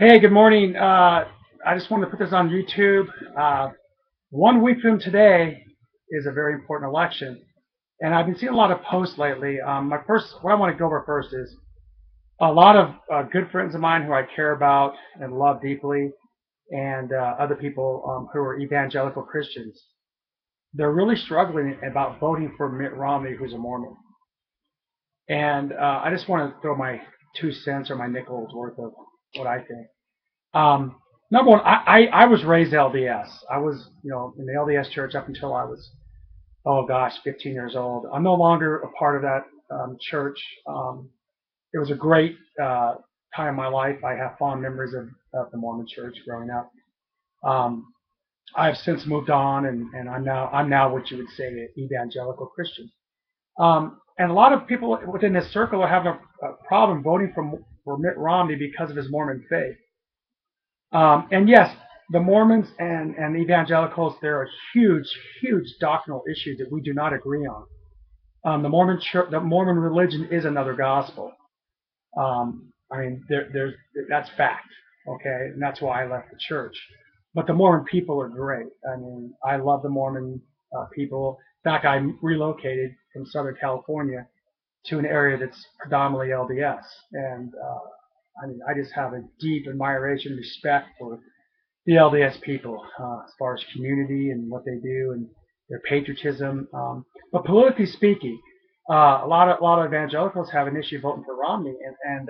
Hey, good morning. I just wanted to put this on YouTube. 1 week from today is a very important election, and I've been seeing a lot of posts lately. What I want to go over first is a lot of good friends of mine who I care about and love deeply, and other people who are evangelical Christians. They're really struggling about voting for Mitt Romney, who's a Mormon. And I just want to throw my 2 cents or my nickel's worth of what I think. Um, Number one, I was raised LDS. I was, in the LDS church up until I was, oh gosh, 15 years old. I'm no longer a part of that church. It was a great time in my life. I have fond memories of the Mormon church growing up. Um, I've since moved on, and I'm now what you would say an evangelical Christian. And a lot of people within this circle are having a problem voting for Mitt Romney because of his Mormon faith. And yes, the Mormons and the evangelicals, there are huge, huge doctrinal issues that we do not agree on. The Mormon religion is another gospel. That's fact, okay, and that's why I left the church. But the Mormon people are great. I mean, I love the Mormon people. In fact, I relocated from Southern California to an area that's predominantly LDS, and I just have a deep admiration and respect for the LDS people as far as community and what they do and their patriotism. But politically speaking, a lot of evangelicals have an issue voting for Romney, and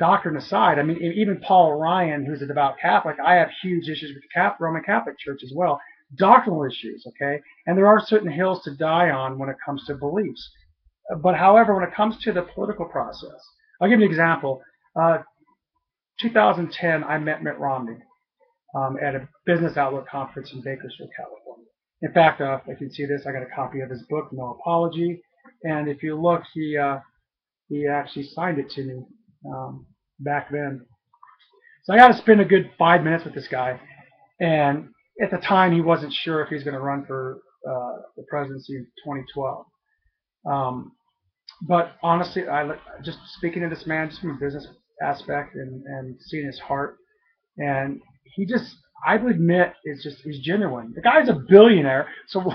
doctrine aside, I mean, even Paul Ryan, who's a devout Catholic, I have huge issues with the Roman Catholic Church as well, doctrinal issues, okay? And there are certain hills to die on when it comes to beliefs. But however, when it comes to the political process, I'll give you an example. 2010, I met Mitt Romney at a business outlook conference in Bakersfield, California. In fact, if you can see this, I got a copy of his book, No Apology. And if you look, he actually signed it to me back then. So I got to spend a good 5 minutes with this guy. And at the time, he wasn't sure if he was going to run for the presidency in 2012. But honestly, just speaking to this man, just from a business aspect and seeing his heart, and he just, I would admit, he's genuine. The guy's a billionaire, so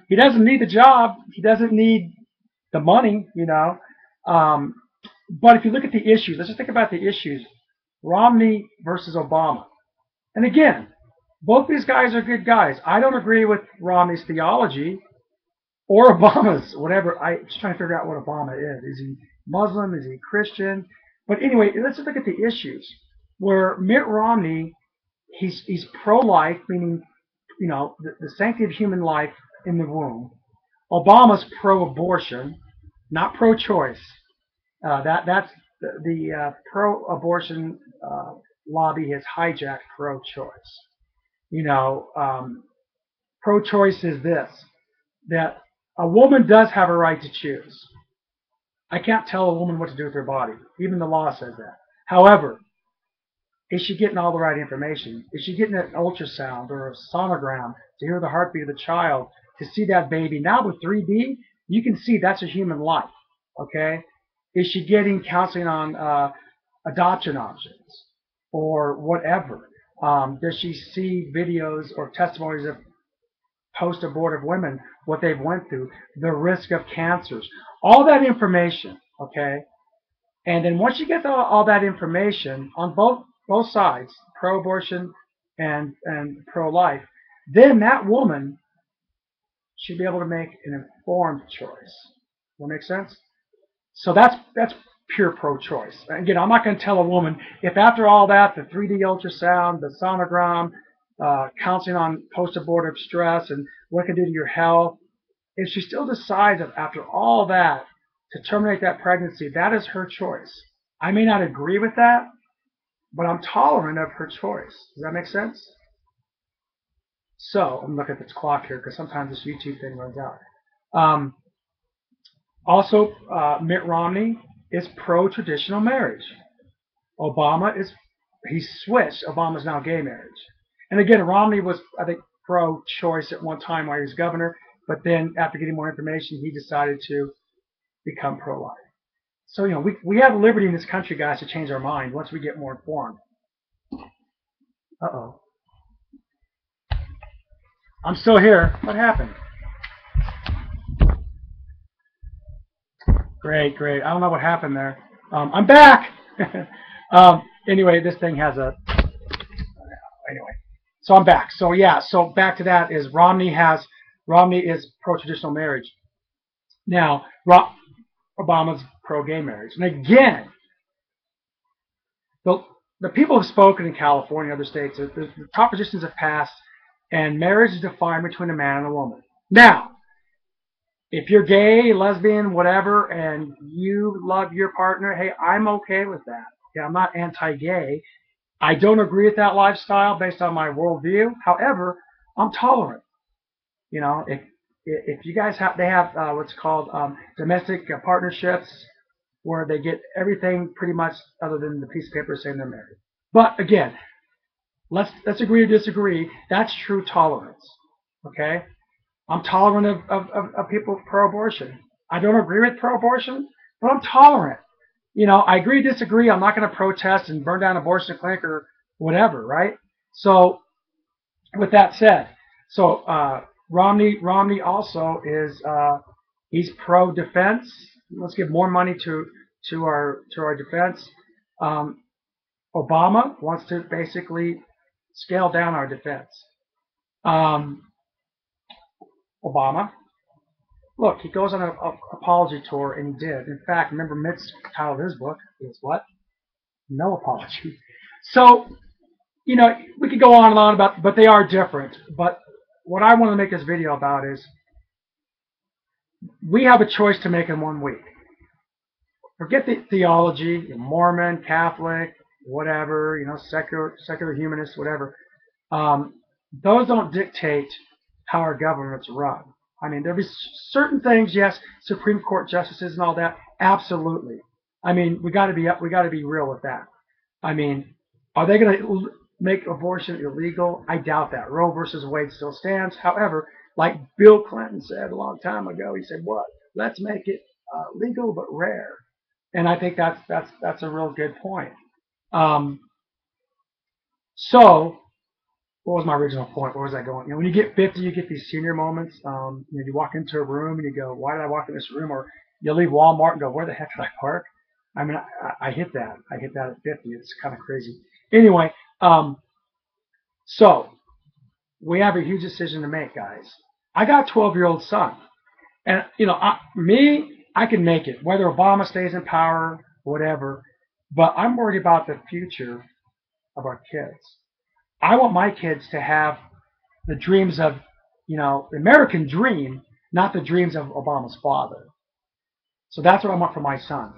he doesn't need the job. He doesn't need the money. Um, but if you look at the issues, let's just think about the issues. Romney versus Obama. And again, both these guys are good guys. I don't agree with Romney's theology or Obama's, whatever. I'm just trying to figure out what Obama is. Is he Muslim? Is he Christian? But anyway, let's just look at the issues. Where Mitt Romney, he's pro-life, meaning, the sanctity of human life in the womb. Obama's pro-abortion, not pro-choice. That's the pro-abortion lobby has hijacked pro-choice. You know, pro-choice is this: that a woman does have a right to choose. I can't tell a woman what to do with her body. Even the law says that. However, is she getting all the right information? Is she getting an ultrasound or a sonogram to hear the heartbeat of the child, to see that baby? Now with 3D, you can see that's a human life. Okay? Is she getting counseling on adoption options or whatever? Does she see videos or testimonies of post-abortive women, what they've went through, the risk of cancers, all that information, okay? And then once you get all that information on both sides, pro-abortion and pro-life, then that woman should be able to make an informed choice. That make sense? So that's pure pro-choice. Again, I'm not going to tell a woman if after all that, the 3D ultrasound, the sonogram, counseling on post-abortive stress and what it can do to your health, if she still decides that after all that to terminate that pregnancy, that is her choice. I may not agree with that, but I'm tolerant of her choice. Does that make sense? So I'm looking at this clock here because sometimes this YouTube thing runs out. Also, Mitt Romney is pro-traditional marriage. He's switched. Obama's now gay marriage. And again, Romney was, I think, pro-choice at one time while he was governor, but then after getting more information, he decided to become pro-life. So, we have liberty in this country, guys, to change our mind once we get more informed. Uh-oh. I'm still here. What happened? Great, great. I don't know what happened there. I'm back. Anyway, this thing has a. Anyway, so I'm back. So yeah, so back to that is Romney is pro-traditional marriage. Now, Obama's pro-gay marriage. And again, the the people have spoken in California and other states. The propositions have passed, and marriage is defined between a man and a woman. Now, if you're gay, lesbian, whatever, and you love your partner, hey, I'm okay with that. Yeah, I'm not anti-gay. I don't agree with that lifestyle based on my worldview. However, I'm tolerant. You know, if you guys have, they have what's called domestic partnerships where they get everything pretty much other than the piece of paper saying they're married. But again, let's agree to disagree. That's true tolerance. Okay, I'm tolerant of people pro-abortion. I don't agree with pro-abortion, but I'm tolerant. You know, I agree to disagree. I'm not going to protest and burn down abortion clinic or whatever, right? So, with that said, so Romney also is he's pro-defense. Let's give more money to our defense. Um, Obama wants to basically scale down our defense. Um, Obama, look, he goes on an apology tour, and he did. In fact, remember Mitt's title of his book is what? No apology. So, you know, we could go on and on about, but they are different. But what I want to make this video about is we have a choice to make in 1 week. Forget the theology, Mormon, Catholic, whatever, you know, secular humanists, whatever. Those don't dictate how our government's run. I mean, there'll be certain things, yes, Supreme Court justices and all that, absolutely. I mean, we got to be real with that. I mean, are they going to make abortion illegal? I doubt that. Roe versus Wade still stands. However, like Bill Clinton said a long time ago, he said, "What? Let's make it legal but rare." And I think that's a real good point. Um, so, what was my original point? Where was I going? You know, when you get 50, you get these senior moments. You know, you walk into a room and you go, "Why did I walk in this room?" Or you leave Walmart and go, "Where the heck did I park?" I mean, I hit that. I hit that at 50. It's kind of crazy. Anyway, so we have a huge decision to make, guys. I got a 12-year-old son, and you know, I can make it, whether Obama stays in power, whatever. But I'm worried about the future of our kids. I want my kids to have the dreams of, you know, the American dream, not the dreams of Obama's father. So that's what I want for my son.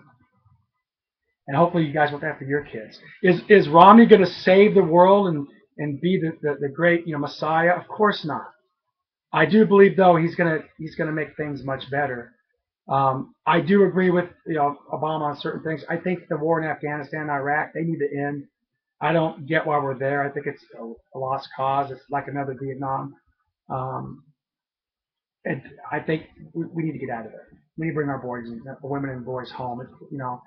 And hopefully you guys want that for your kids. Is Romney going to save the world and be the great, you know, Messiah? Of course not. I do believe though he's gonna make things much better. I do agree with, you know, Obama on certain things. I think the war in Afghanistan and Iraq, they need to end. I don't get why we're there. I think it's a lost cause. It's like another Vietnam. Um, and I think we need to get out of there. We need to bring our boys, and women and boys home. You know,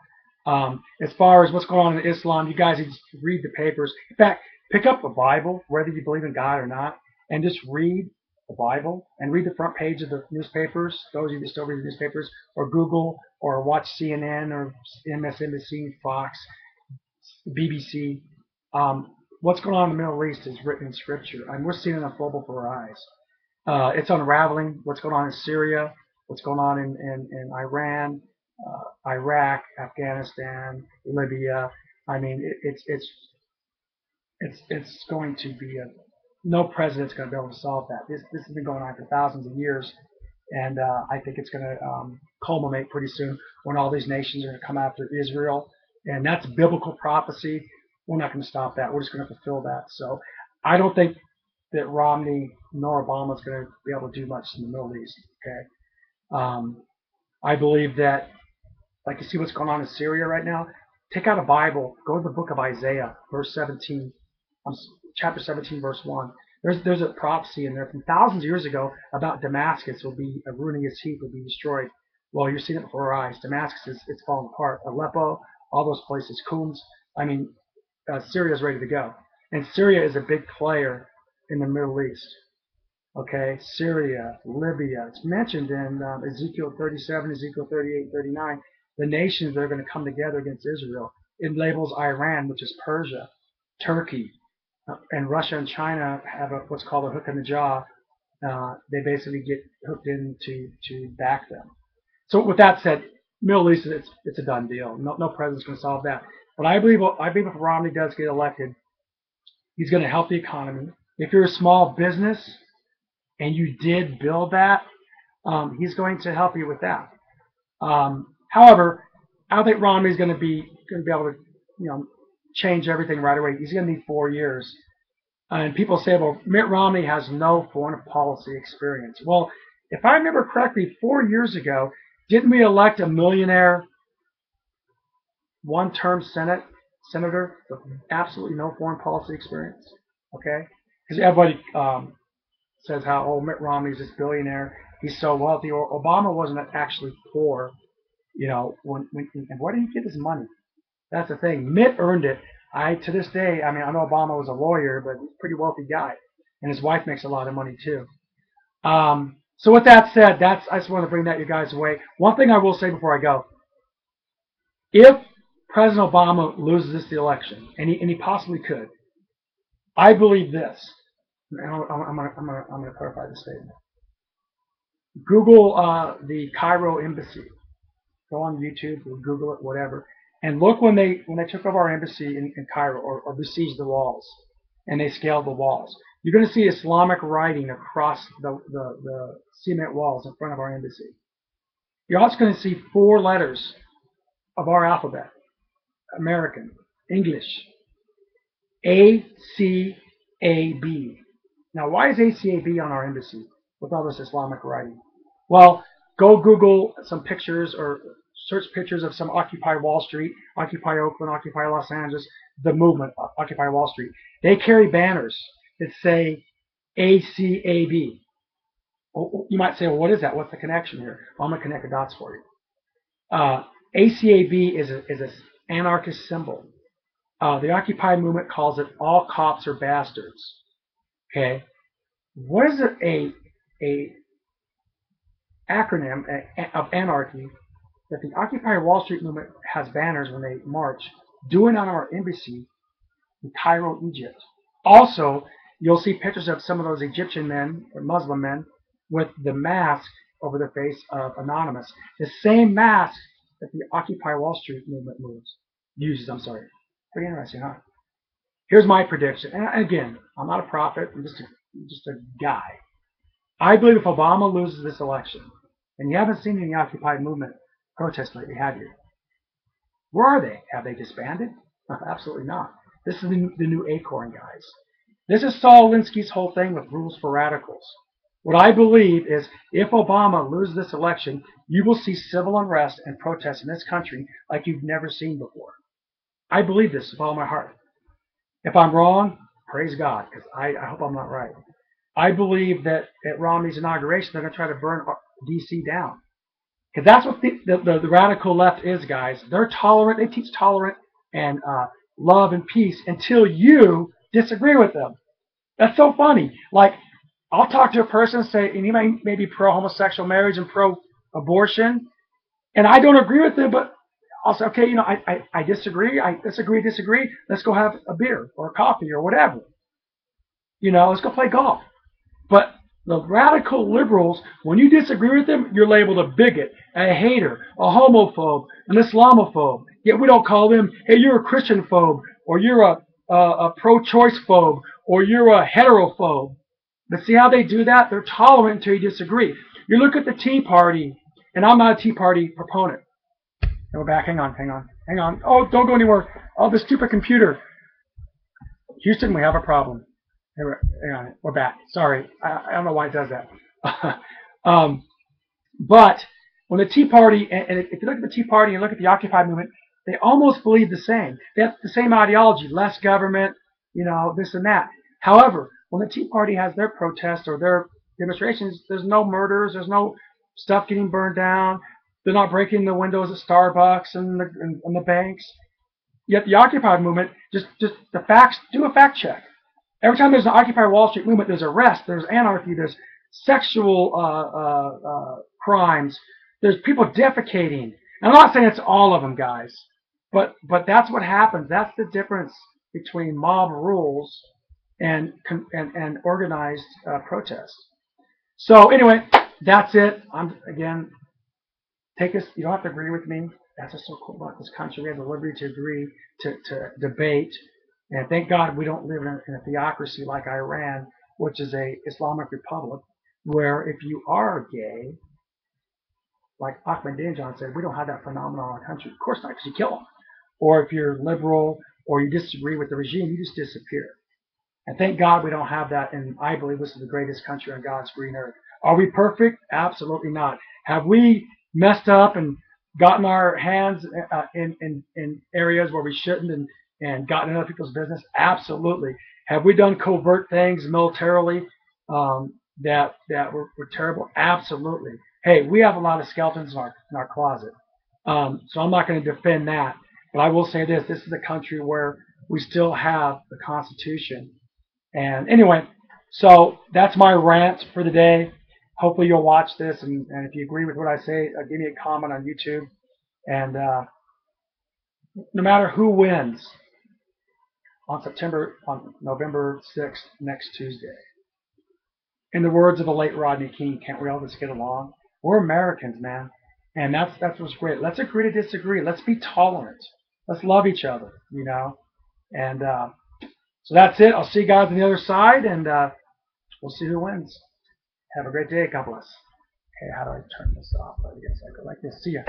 as far as what's going on in Islam, you guys need to read the papers. In fact, pick up a Bible, whether you believe in God or not, and just read the Bible and read the front page of the newspapers. Those of you that still read the newspapers, or Google, or watch CNN or MSNBC, Fox, BBC. What's going on in the Middle East is written in Scripture, and we're seeing it unfold before our eyes. It's unraveling. What's going on in Syria, what's going on in Iran, Iraq, Afghanistan, Libya. I mean, it's going to be no president's going to be able to solve that. This has been going on for thousands of years, and I think it's going to culminate pretty soon when all these nations are going to come after Israel, and that's biblical prophecy. We're not going to stop that. We're just going to fulfill that. So I don't think that Romney nor Obama is going to be able to do much in the Middle East. Okay, I believe that, like, you see what's going on in Syria right now. Take out a Bible, go to the book of Isaiah, verse 17, chapter 17, verse 1. There's a prophecy in there from thousands of years ago about Damascus will be ruining its heat, will be destroyed. Well, you're seeing it before our eyes. Damascus it's falling apart. Aleppo, all those places, Qums. I mean, Syria is ready to go. And Syria is a big player in the Middle East. Okay, Syria, Libya. It's mentioned in Ezekiel 37, Ezekiel 38, 39. The nations that are going to come together against Israel. It labels Iran, which is Persia, Turkey, and Russia and China have what's called a hook in the jaw. They basically get hooked in to back them. So with that said, Middle East, it's a done deal. No president's going to solve that. But I believe if Romney does get elected, he's going to help the economy. If you're a small business and you did build that, he's going to help you with that. However, I don't think Romney's going to be able to, change everything right away. He's going to need 4 years. And people say, well, Mitt Romney has no foreign policy experience. Well, if I remember correctly, 4 years ago, didn't we elect a millionaire one-term senator with absolutely no foreign policy experience? Okay, because everybody says how Mitt Romney's this billionaire, he's so wealthy. Or Obama wasn't actually poor, and where did he get his money? That's the thing. Mitt earned it. To this day, I know Obama was a lawyer, but he's a pretty wealthy guy, and his wife makes a lot of money too. So with that said, I just want to bring that you guys away. One thing I will say before I go: if President Obama loses the election, and he possibly could, I believe this. I'm going to clarify the statement. Google the Cairo embassy. Go on YouTube or Google it, whatever, and look when they took over our embassy in Cairo or besieged the walls, and they scaled the walls. You're going to see Islamic writing across the cement walls in front of our embassy. You're also going to see 4 letters of our alphabet: American, English, ACAB. Now, why is ACAB on our embassy with all this Islamic writing? Well, go Google some pictures or search pictures of some Occupy Wall Street, Occupy Oakland, Occupy Los Angeles, the movement, Occupy Wall Street. They carry banners that say ACAB. You might say, well, what is that? What's the connection here? Well, I'm going to connect the dots for you. ACAB is an anarchist symbol. The Occupy movement calls it all cops are bastards. Okay? What is it a acronym of anarchy that the Occupy Wall Street movement has banners when they march doing on our embassy in Cairo, Egypt? Also, you'll see pictures of some of those Egyptian men or Muslim men with the mask over the face of Anonymous, the same mask that the Occupy Wall Street movement uses. Pretty interesting, huh? Here's my prediction, and again, I'm not a prophet. I'm just a guy. I believe if Obama loses this election, and you haven't seen any Occupy movement protests lately, have you? Where are they? Have they disbanded? Absolutely not. This is the new Acorn, guys. This is Saul Alinsky's whole thing with rules for radicals. What I believe is if Obama loses this election, you will see civil unrest and protests in this country like you've never seen before. I believe this with all my heart. If I'm wrong, praise God, because I hope I'm not right. I believe that at Romney's inauguration, they're going to try to burn D.C. down. Because that's what the radical left is, guys. They're tolerant. They teach tolerance and love and peace until you disagree with them. That's so funny. Like, I'll talk to a person and say, and he may be pro-homosexual marriage and pro-abortion, and I don't agree with them, but I'll say, okay, I disagree. I disagree. Let's go have a beer or a coffee or whatever. Let's go play golf. But the radical liberals, when you disagree with them, you're labeled a bigot, a hater, a homophobe, an Islamophobe. Yet we don't call them, hey, you're a Christian phobe, or you're a pro-choice phobe, or you're a heterophobe. But see how they do that? They're tolerant until you disagree. You look at the Tea Party, and I'm not a Tea Party proponent. Go back. Hang on. Oh, don't go anywhere. Oh, the stupid computer. Houston, we have a problem. Hang on. We're back. Sorry. I don't know why it does that. But when the Tea Party, and if you look at the Tea Party and look at the Occupy movement, they almost believe the same. They have the same ideology, less government, this and that. However, when the Tea Party has their protests or their demonstrations, there's no murders, there's no stuff getting burned down. They're not breaking the windows at Starbucks and the banks. Yet the Occupy movement, just the facts, do a fact check. Every time there's an Occupy Wall Street movement, there's arrest, there's anarchy, there's sexual crimes, there's people defecating. And I'm not saying it's all of them, guys, but that's what happens. That's the difference between mob rules and organized protest. So anyway, that's it. Again, take us. You don't have to agree with me. That's what's so cool about this country. We have the liberty to agree, to debate, and thank God we don't live in a theocracy like Iran, which is a Islamic republic, where if you are gay, like Ahmadinejad said, we don't have that phenomenon in our country. Of course not, because you kill them. Or if you're liberal or you disagree with the regime, you just disappear. And thank God we don't have that, and I believe this is the greatest country on God's green earth. Are we perfect? Absolutely not. Have we messed up and gotten our hands in areas where we shouldn't and gotten in other people's business? Absolutely. Have we done covert things militarily that were terrible? Absolutely. Hey, we have a lot of skeletons in our closet. So I'm not going to defend that. But I will say this. This is a country where we still have the Constitution. And anyway, so that's my rant for the day. Hopefully you'll watch this, and if you agree with what I say, give me a comment on YouTube. And no matter who wins on November 6th, next Tuesday, in the words of the late Rodney King, can't we all just get along? We're Americans, man, and that's what's great. Let's agree to disagree. Let's be tolerant. Let's love each other, you know. And so that's it. I'll see you guys on the other side, and we'll see who wins. Have a great day. God bless. Okay, how do I turn this off? I guess I go like this. See ya.